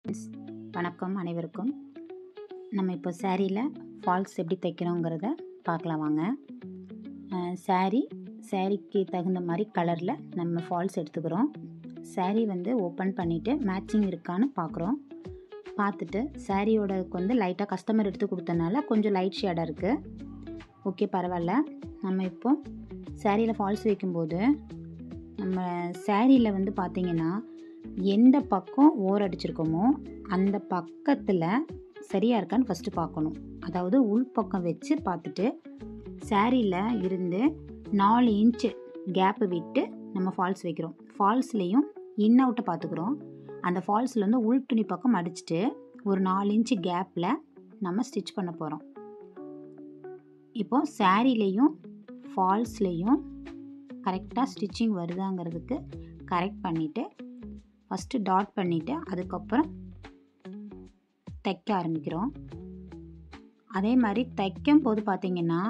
வணக்கம் அனைவருக்கும். நம்ம இப்போ சாரியில் ஃபால்ஸ் எப்படி தைக்கிறோங்கிறத பார்க்கலாம் வாங்க. சாரிக்கு தகுந்த மாதிரி கலரில் நம்ம ஃபால்ஸ் எடுத்துக்கிறோம். சாரி ஓப்பன் பண்ணிவிட்டு மேட்சிங் இருக்கான்னு பார்க்குறோம். பார்த்துட்டு சாரியோட லைட்டாக கஸ்டமர் எடுத்து கொடுத்தனால கொஞ்சம் லைட் ஷேடாக இருக்குது. ஓகே, பரவாயில்ல. நம்ம இப்போ சாரியில் ஃபால்ஸ் வைக்கும்போது நம்ம சாரியில் பார்த்திங்கன்னா எந்த பக்கம் ஓர் அடிச்சிருக்கோமோ அந்த பக்கத்தில் சரியாக இருக்கான்னு ஃபஸ்ட்டு பார்க்கணும். அதாவது உள்பக்கம் வச்சு பார்த்துட்டு சாரியில் இருந்து 4 இன்ச்சு கேப்பு விட்டு நம்ம ஃபால்ஸ் வைக்கிறோம். ஃபால்ஸ்லேயும் இன் அவுட்டை பார்த்துக்குறோம். அந்த ஃபால்ஸில் உள் துணி பக்கம் அடிச்சுட்டு ஒரு 4 இன்ச்சு கேப்பில் நம்ம ஸ்டிச் பண்ண போகிறோம். இப்போது சாரிலையும் ஃபால்ஸ்லேயும் கரெக்டாக ஸ்டிச்சிங் வருதாங்கிறதுக்கு கரெக்ட் பண்ணிவிட்டு ஃபஸ்ட்டு டாட் பண்ணிவிட்டு அதுக்கப்புறம் தைக்க ஆரம்பிக்கிறோம். அதே மாதிரி தைக்கும் போது பார்த்திங்கன்னா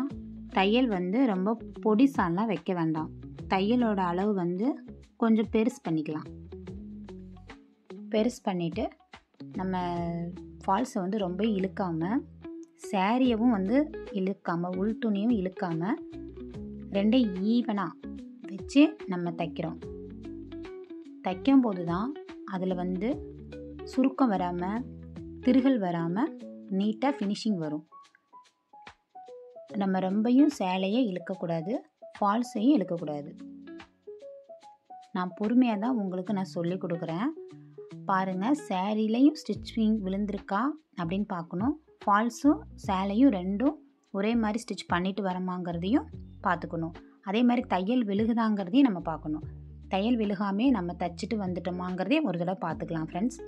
தையல் ரொம்ப பொடிசாலாம் வைக்க வேண்டாம். தையலோட அளவு கொஞ்சம் பெருசு பண்ணிக்கலாம். பெருசு பண்ணிவிட்டு நம்ம ஃபால்ஸை ரொம்ப இழுக்காமல், சாரியவும் இழுக்காமல், உள் துணியும் இழுக்காமல் ரெண்டையும் ஈவனாக வச்சு நம்ம தைக்கிறோம். தைக்கும்போது தான் அதில் சுருக்கம் வராமல், திருகல் வராமல் நீட்டாக ஃபினிஷிங் வரும். நம்ம ரொம்பையும் சேலையை இழுக்கக்கூடாது, ஃபால்ஸையும் இழுக்கக்கூடாது. நான் பொறுமையாக தான் உங்களுக்கு நான் சொல்லி கொடுக்குறேன். பாருங்கள், சாரிலையும் ஸ்டிச்சிங் விழுந்திருக்கா அப்படின்னு பார்க்கணும். ஃபால்ஸும் சேலையும் ரெண்டும் ஒரே மாதிரி ஸ்டிச் பண்ணிட்டு வரமாங்கிறதையும் பார்த்துக்கணும். அதே மாதிரி தையல் விழுகுதாங்கிறதையும் நம்ம பார்க்கணும். தையல் விழுகாமே நம்ம தைச்சிட்டு வந்துட்டோமாங்கிறதையும் ஒரு தடவை பார்த்துக்கலாம் ஃப்ரெண்ட்ஸ்.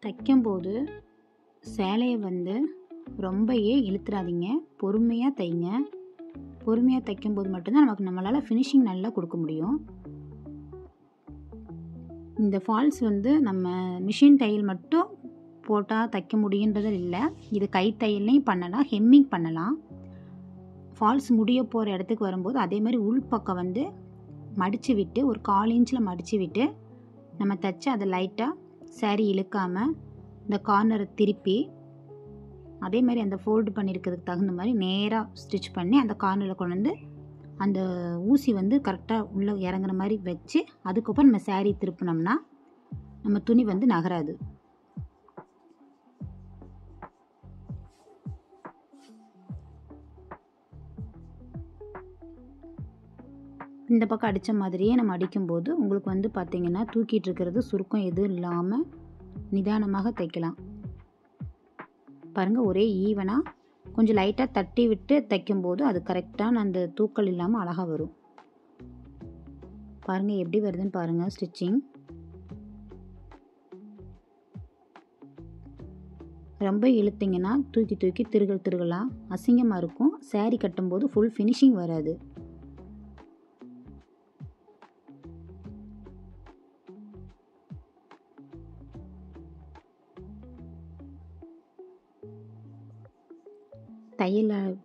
தைக்கும்போது சேலையை ரொம்பவே இழுத்துறாதீங்க, பொறுமையாக தைங்க. பொறுமையாக தைக்கும்போது மட்டும்தான் நம்மளால் ஃபினிஷிங் நல்லா கொடுக்க முடியும். இந்த ஃபால்ஸ் நம்ம மிஷின் தையல் மட்டும் போட்டால் தைக்க முடியுன்றது இல்லை. இது கை தையல்லையும் பண்ணலாம், ஹெம்மிங் பண்ணலாம். ஃபால்ஸ் முடிய போகிற இடத்துக்கு வரும்போது அதே மாதிரி உள்பக்கம் மடித்து விட்டு ஒரு 1/4 இன்ச்சில் மடித்து விட்டு நம்ம தைச்சி அதை லைட்டாக சாரி இழுக்காமல் இந்த கார்னரை திருப்பி அதே மாதிரி அந்த ஃபோல்டு பண்ணியிருக்கிறதுக்கு தகுந்த மாதிரி நேராக ஸ்டிச் பண்ணி அந்த கார்னரில் கொண்டு அந்த ஊசி கரெக்டாக உள்ளே இறங்குற மாதிரி வச்சு அதுக்கப்புறம் நம்ம சாரி திருப்பினோம்னா நம்ம துணி நகராது. இந்த பக்கம் அடித்த மாதிரியே நம்ம அடிக்கும்போது உங்களுக்கு பார்த்திங்கன்னா தூக்கிட்டு இருக்கிறது சுருக்கம் எதுவும் இல்லாமல் நிதானமாக தைக்கலாம். பாருங்கள், ஒரே ஈவனாக கொஞ்சம் லைட்டாக தட்டி விட்டு தைக்கும்போது அது கரெக்டான அந்த தூக்கல் இல்லாமல் அழகாக வரும். பாருங்கள் எப்படி வருதுன்னு பாருங்கள் ஸ்டிச்சிங். ரொம்ப இழுத்திங்கன்னா தூக்கி தூக்கி திருகலாக அசிங்கமாக இருக்கும். சாரி கட்டும்போது ஃபுல் ஃபினிஷிங் வராது.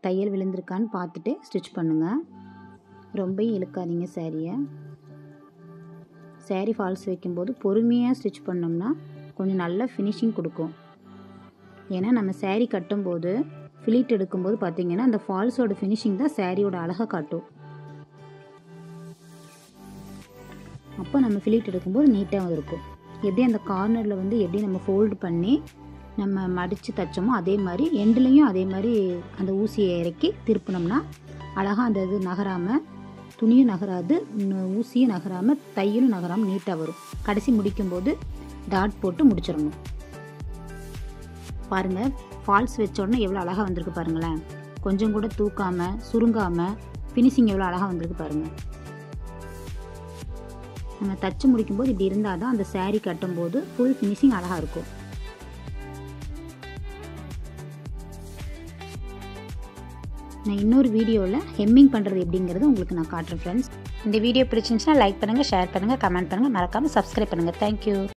தையல் விழுந்திருக்கான்னு பார்த்துட்டு ஸ்டிச் பண்ணுங்கள். ரொம்ப இழுக்காதீங்க சாரியை. சாரி ஃபால்ஸ் வைக்கும்போது பொறுமையாக ஸ்டிச் பண்ணோம்னா கொஞ்சம் நல்ல ஃபினிஷிங் கொடுக்கும். ஏன்னா நம்ம சாரி கட்டும்போது ஃபிலிட் எடுக்கும்போது பார்த்திங்கன்னா அந்த ஃபால்ஸோட ஃபினிஷிங் தான் சாரியோட அழகாக காட்டும். அப்போ நம்ம ஃபிலிட் எடுக்கும்போது நீட்டாக இருக்கும். எப்படி அந்த கார்னரில் எப்படி நம்ம ஃபோல்டு பண்ணி நம்ம மடித்து தைச்சோமோ அதே மாதிரி எண்டுலேயும் அதே மாதிரி அந்த ஊசியை இறக்கி திருப்பினோம்னா அழகாக அந்த இது நகராமல், துணியும் நகராது, ஊசியும் நகராமல், தையலும் நகராமல் நீட்டாக வரும். கடைசி முடிக்கும்போது டாட் போட்டு முடிச்சிடணும். பாருங்கள், ஃபால்ஸ் வச்ச உடனே எவ்வளோ அழகாக வந்திருக்கு பாருங்களேன். கொஞ்சம் கூட தூக்காமல் சுருங்காமல் ஃபினிஷிங் எவ்வளோ அழகாக வந்திருக்கு பாருங்கள். நம்ம தைச்சி முடிக்கும்போது இப்படி இருந்தால் தான் அந்த சாரி கட்டும்போது ஃபுல் ஃபினிஷிங் அழகாக இருக்கும். நான் இன்னொரு வீடியோவில் ஹெம்மிங் பண்ணுறது எப்படிங்கிறது உங்களுக்கு நான் காட்டுறேன் ஃப்ரெண்ட்ஸ். இந்த வீடியோ பிடிச்சிருந்துச்சுன்னா லைக் பண்ணுங்கள், ஷேர் பண்ணுங்கள், கமெண்ட் பண்ணுங்கள், மறக்காமல் சப்ஸ்கிரைப் பண்ணுங்கள். தேங்க்யூ.